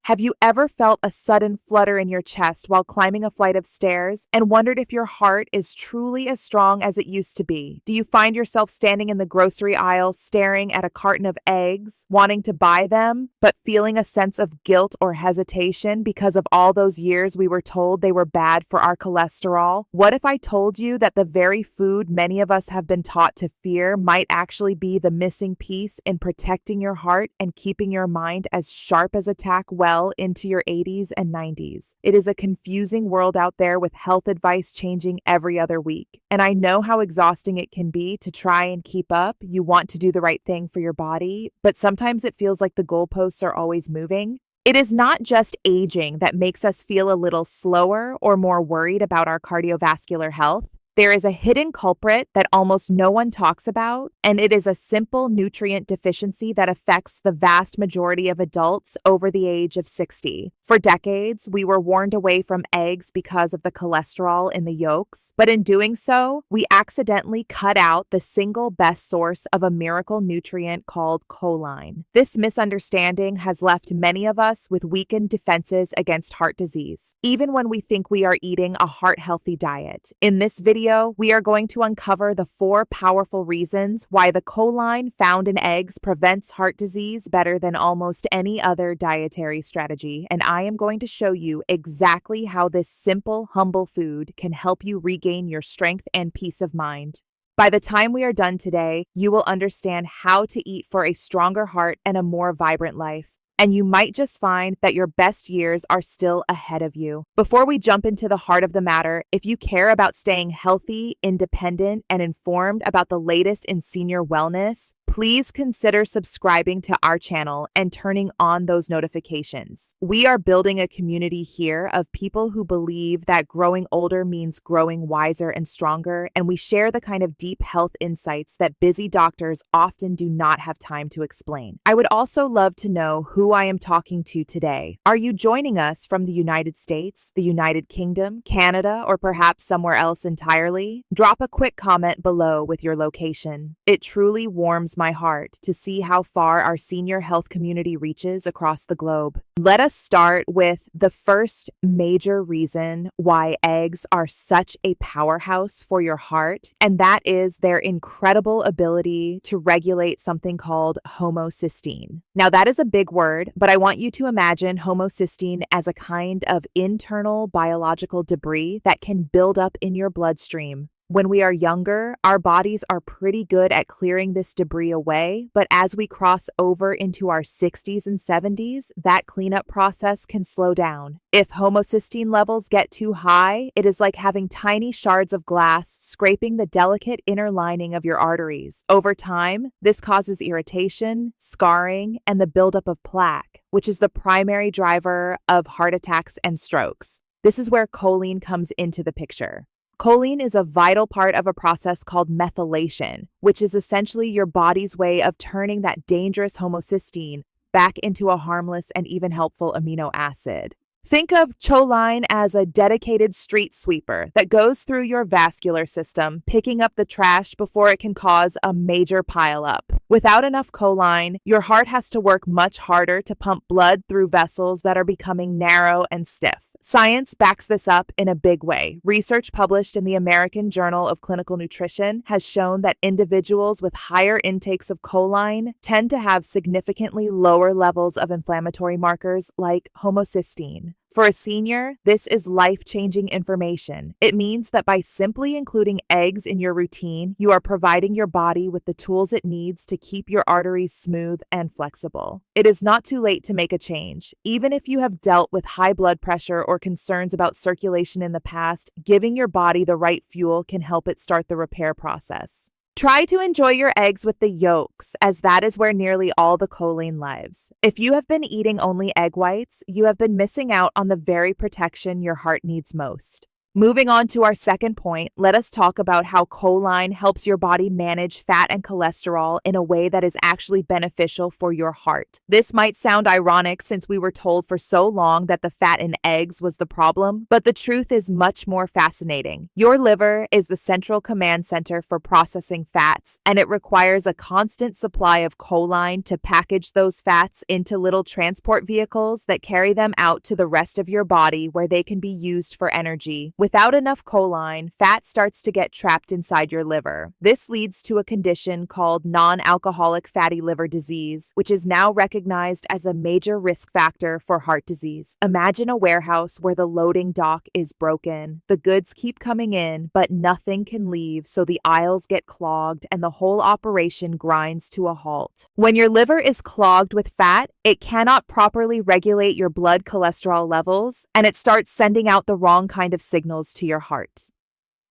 Have you ever felt a sudden flutter in your chest while climbing a flight of stairs and wondered if your heart is truly as strong as it used to be? Do you find yourself standing in the grocery aisle staring at a carton of eggs, wanting to buy them, but feeling a sense of guilt or hesitation because of all those years we were told they were bad for our cholesterol? What if I told you that the very food many of us have been taught to fear might actually be the missing piece in protecting your heart and keeping your mind as sharp as a tack well into your 80s and 90s. It is a confusing world out there with health advice changing every other week. And I know how exhausting it can be to try and keep up. You want to do the right thing for your body, but sometimes it feels like the goalposts are always moving. It is not just aging that makes us feel a little slower or more worried about our cardiovascular health. There is a hidden culprit that almost no one talks about, and it is a simple nutrient deficiency that affects the vast majority of adults over the age of 60. For decades, we were warned away from eggs because of the cholesterol in the yolks, but in doing so, we accidentally cut out the single best source of a miracle nutrient called choline. This misunderstanding has left many of us with weakened defenses against heart disease, even when we think we are eating a heart-healthy diet. In this video, we are going to uncover the 4 powerful reasons why the choline found in eggs prevents heart disease better than almost any other dietary strategy, and I am going to show you exactly how this simple, humble food can help you regain your strength and peace of mind. By the time we are done today, you will understand how to eat for a stronger heart and a more vibrant life. And you might just find that your best years are still ahead of you. Before we jump into the heart of the matter, if you care about staying healthy, independent, and informed about the latest in senior wellness, please consider subscribing to our channel and turning on those notifications. We are building a community here of people who believe that growing older means growing wiser and stronger, and we share the kind of deep health insights that busy doctors often do not have time to explain. I would also love to know who I am talking to today. Are you joining us from the United States, the United Kingdom, Canada, or perhaps somewhere else entirely? Drop a quick comment below with your location. It truly warms my heart to see how far our senior health community reaches across the globe. Let us start with the first major reason why eggs are such a powerhouse for your heart, and that is their incredible ability to regulate something called homocysteine. Now, that is a big word, but I want you to imagine homocysteine as a kind of internal biological debris that can build up in your bloodstream. When we are younger, our bodies are pretty good at clearing this debris away, but as we cross over into our 60s and 70s, that cleanup process can slow down. If homocysteine levels get too high, it is like having tiny shards of glass scraping the delicate inner lining of your arteries. Over time, this causes irritation, scarring, and the buildup of plaque, which is the primary driver of heart attacks and strokes. This is where choline comes into the picture. Choline is a vital part of a process called methylation, which is essentially your body's way of turning that dangerous homocysteine back into a harmless and even helpful amino acid. Think of Choline as a dedicated street sweeper that goes through your vascular system, picking up the trash before it can cause a major pileup. Without enough choline, your heart has to work much harder to pump blood through vessels that are becoming narrow and stiff. Science backs this up in a big way. Research published in the American Journal of Clinical Nutrition has shown that individuals with higher intakes of choline tend to have significantly lower levels of inflammatory markers like homocysteine. For a senior, this is life-changing information. It means that by simply including eggs in your routine, you are providing your body with the tools it needs to keep your arteries smooth and flexible. It is not too late to make a change. Even if you have dealt with high blood pressure or concerns about circulation in the past, giving your body the right fuel can help it start the repair process. Try to enjoy your eggs with the yolks, as that is where nearly all the choline lives. If you have been eating only egg whites, you have been missing out on the very protection your heart needs most. Moving on to our second point, let us talk about how choline helps your body manage fat and cholesterol in a way that is actually beneficial for your heart. This might sound ironic since we were told for so long that the fat in eggs was the problem, but the truth is much more fascinating. Your liver is the central command center for processing fats, and it requires a constant supply of choline to package those fats into little transport vehicles that carry them out to the rest of your body where they can be used for energy. Without enough choline, fat starts to get trapped inside your liver. This leads to a condition called non-alcoholic fatty liver disease, which is now recognized as a major risk factor for heart disease. Imagine a warehouse where the loading dock is broken. The goods keep coming in, but nothing can leave, so the aisles get clogged and the whole operation grinds to a halt. When your liver is clogged with fat, it cannot properly regulate your blood cholesterol levels, and it starts sending out the wrong kind of signals to your heart.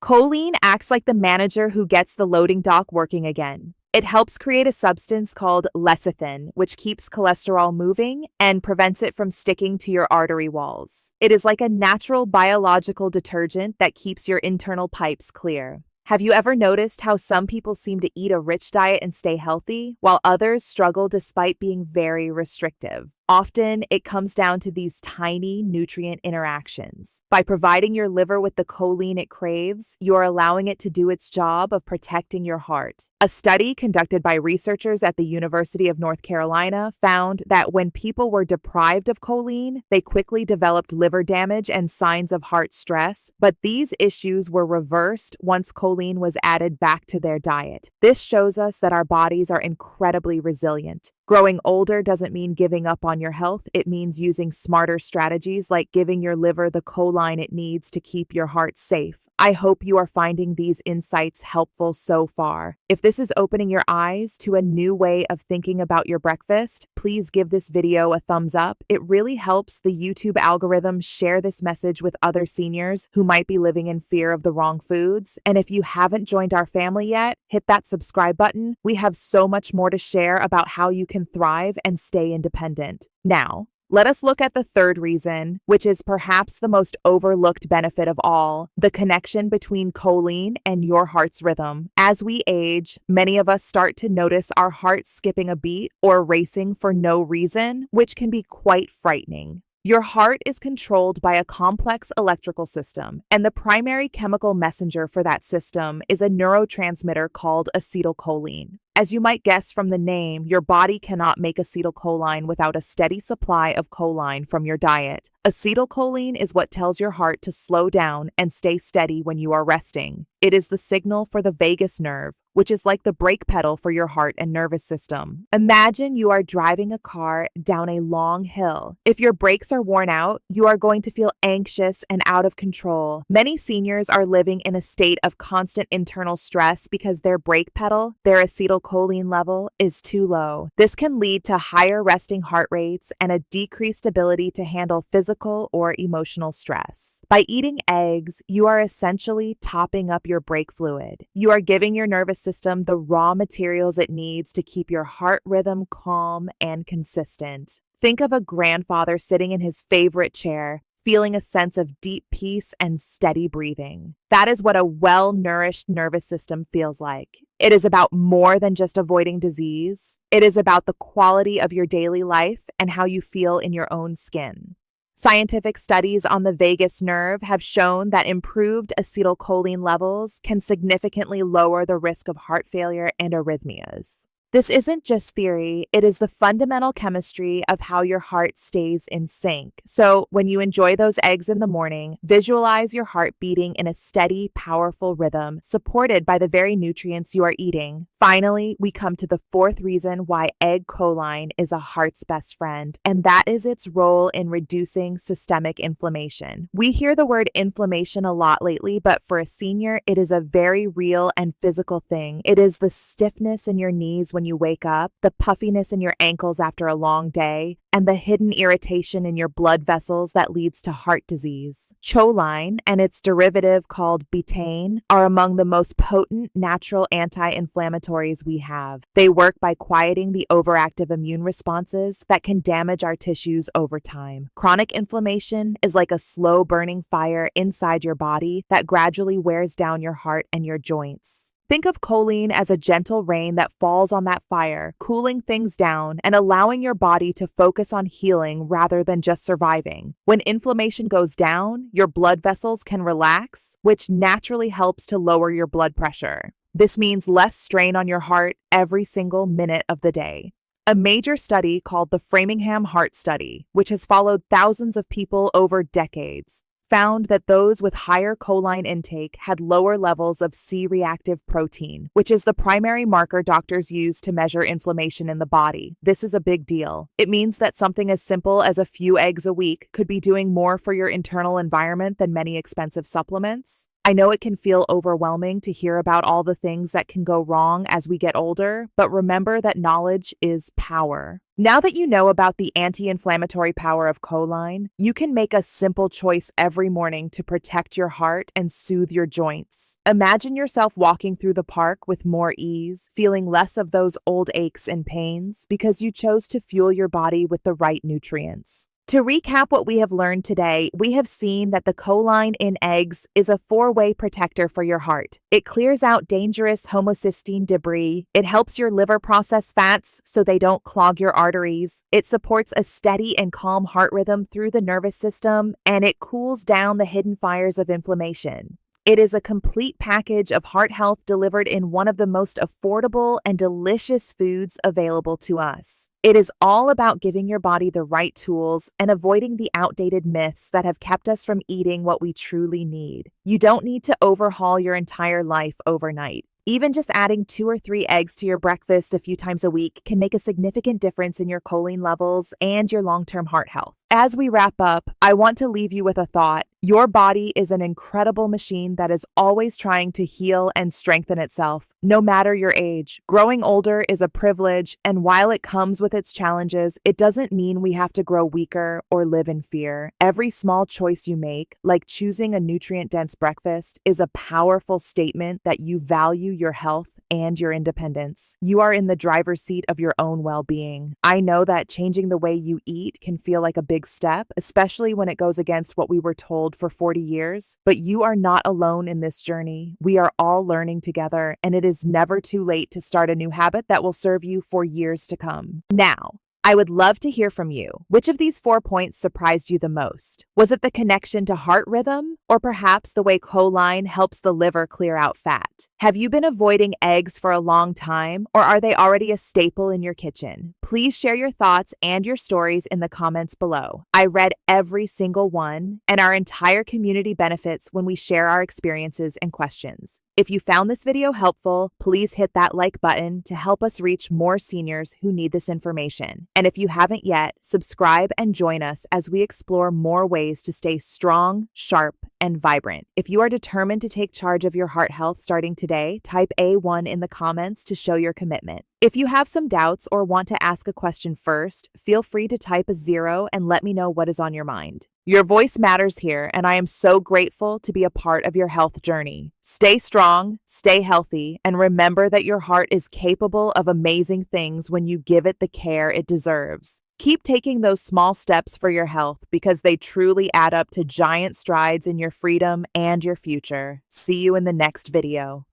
Choline acts like the manager who gets the loading dock working again. It helps create a substance called lecithin, which keeps cholesterol moving and prevents it from sticking to your artery walls. It is like a natural biological detergent that keeps your internal pipes clear. Have you ever noticed how some people seem to eat a rich diet and stay healthy, while others struggle despite being very restrictive? Often, it comes down to these tiny nutrient interactions. By providing your liver with the choline it craves, you are allowing it to do its job of protecting your heart. A study conducted by researchers at the University of North Carolina found that when people were deprived of choline, they quickly developed liver damage and signs of heart stress, but these issues were reversed once choline was added back to their diet. This shows us that our bodies are incredibly resilient. Growing older doesn't mean giving up on your health. It means using smarter strategies like giving your liver the choline it needs to keep your heart safe. I hope you are finding these insights helpful so far. If this is opening your eyes to a new way of thinking about your breakfast, please give this video a thumbs up. It really helps the YouTube algorithm share this message with other seniors who might be living in fear of the wrong foods. And if you haven't joined our family yet, hit that subscribe button. We have so much more to share about how you can thrive and stay independent. Now, let us look at the third reason, which is perhaps the most overlooked benefit of all, the connection between choline and your heart's rhythm. As we age, many of us start to notice our hearts skipping a beat or racing for no reason, which can be quite frightening. Your heart is controlled by a complex electrical system, and the primary chemical messenger for that system is a neurotransmitter called acetylcholine. As you might guess from the name, your body cannot make acetylcholine without a steady supply of choline from your diet. Acetylcholine is what tells your heart to slow down and stay steady when you are resting. It is the signal for the vagus nerve, which is like the brake pedal for your heart and nervous system. Imagine you are driving a car down a long hill. If your brakes are worn out, you are going to feel anxious and out of control. Many seniors are living in a state of constant internal stress because their brake pedal, their acetylcholine level, is too low. This can lead to higher resting heart rates and a decreased ability to handle physical or emotional stress. By eating eggs, you are essentially topping up your brake fluid. You are giving your nervous system the raw materials it needs to keep your heart rhythm calm and consistent. Think of a grandfather sitting in his favorite chair, feeling a sense of deep peace and steady breathing. That is what a well-nourished nervous system feels like. It is about more than just avoiding disease. It is about the quality of your daily life and how you feel in your own skin. Scientific studies on the vagus nerve have shown that improved acetylcholine levels can significantly lower the risk of heart failure and arrhythmias. This isn't just theory, it is the fundamental chemistry of how your heart stays in sync. So when you enjoy those eggs in the morning, visualize your heart beating in a steady, powerful rhythm, supported by the very nutrients you are eating. Finally, we come to the fourth reason why egg choline is a heart's best friend, and that is its role in reducing systemic inflammation. We hear the word inflammation a lot lately, but for a senior, it is a very real and physical thing. It is the stiffness in your knees when when you wake up, the puffiness in your ankles after a long day, and the hidden irritation in your blood vessels that leads to heart disease. Choline and its derivative called betaine are among the most potent natural anti-inflammatories we have. They work by quieting the overactive immune responses that can damage our tissues over time. Chronic inflammation is like a slow burning fire inside your body that gradually wears down your heart and your joints. Think of choline as a gentle rain that falls on that fire, cooling things down and allowing your body to focus on healing rather than just surviving. When inflammation goes down, your blood vessels can relax, which naturally helps to lower your blood pressure. This means less strain on your heart every single minute of the day. A major study called the Framingham Heart Study, which has followed thousands of people over decades, found that those with higher choline intake had lower levels of C-reactive protein, which is the primary marker doctors use to measure inflammation in the body. This is a big deal. It means that something as simple as a few eggs a week could be doing more for your internal environment than many expensive supplements. I know it can feel overwhelming to hear about all the things that can go wrong as we get older, but remember that knowledge is power. Now that you know about the anti-inflammatory power of choline, you can make a simple choice every morning to protect your heart and soothe your joints. Imagine yourself walking through the park with more ease, feeling less of those old aches and pains because you chose to fuel your body with the right nutrients. To recap what we have learned today, we have seen that the choline in eggs is a four-way protector for your heart. It clears out dangerous homocysteine debris. It helps your liver process fats so they don't clog your arteries. It supports a steady and calm heart rhythm through the nervous system, and it cools down the hidden fires of inflammation. It is a complete package of heart health delivered in one of the most affordable and delicious foods available to us. It is all about giving your body the right tools and avoiding the outdated myths that have kept us from eating what we truly need. You don't need to overhaul your entire life overnight. Even just adding 2 or 3 eggs to your breakfast a few times a week can make a significant difference in your choline levels and your long-term heart health. As we wrap up, I want to leave you with a thought. Your body is an incredible machine that is always trying to heal and strengthen itself, no matter your age. Growing older is a privilege, and while it comes with its challenges, it doesn't mean we have to grow weaker or live in fear. Every small choice you make, like choosing a nutrient-dense breakfast, is a powerful statement that you value your health and your independence. You are in the driver's seat of your own well-being. I know that changing the way you eat can feel like a big step, especially when it goes against what we were told for 40 years, but you are not alone in this journey. We are all learning together, and it is never too late to start a new habit that will serve you for years to come. Now, I would love to hear from you. Which of these 4 points surprised you the most? Was it the connection to heart rhythm, or perhaps the way choline helps the liver clear out fat? Have you been avoiding eggs for a long time, or are they already a staple in your kitchen? Please share your thoughts and your stories in the comments below. I read every single one, and our entire community benefits when we share our experiences and questions. If you found this video helpful, please hit that like button to help us reach more seniors who need this information. And if you haven't yet, subscribe and join us as we explore more ways to stay strong, sharp, and vibrant. If you are determined to take charge of your heart health starting today, type A1 in the comments to show your commitment. If you have some doubts or want to ask a question first, feel free to type a 0 and let me know what is on your mind. Your voice matters here, and I am so grateful to be a part of your health journey. Stay strong, stay healthy, and remember that your heart is capable of amazing things when you give it the care it deserves. Keep taking those small steps for your health because they truly add up to giant strides in your freedom and your future. See you in the next video.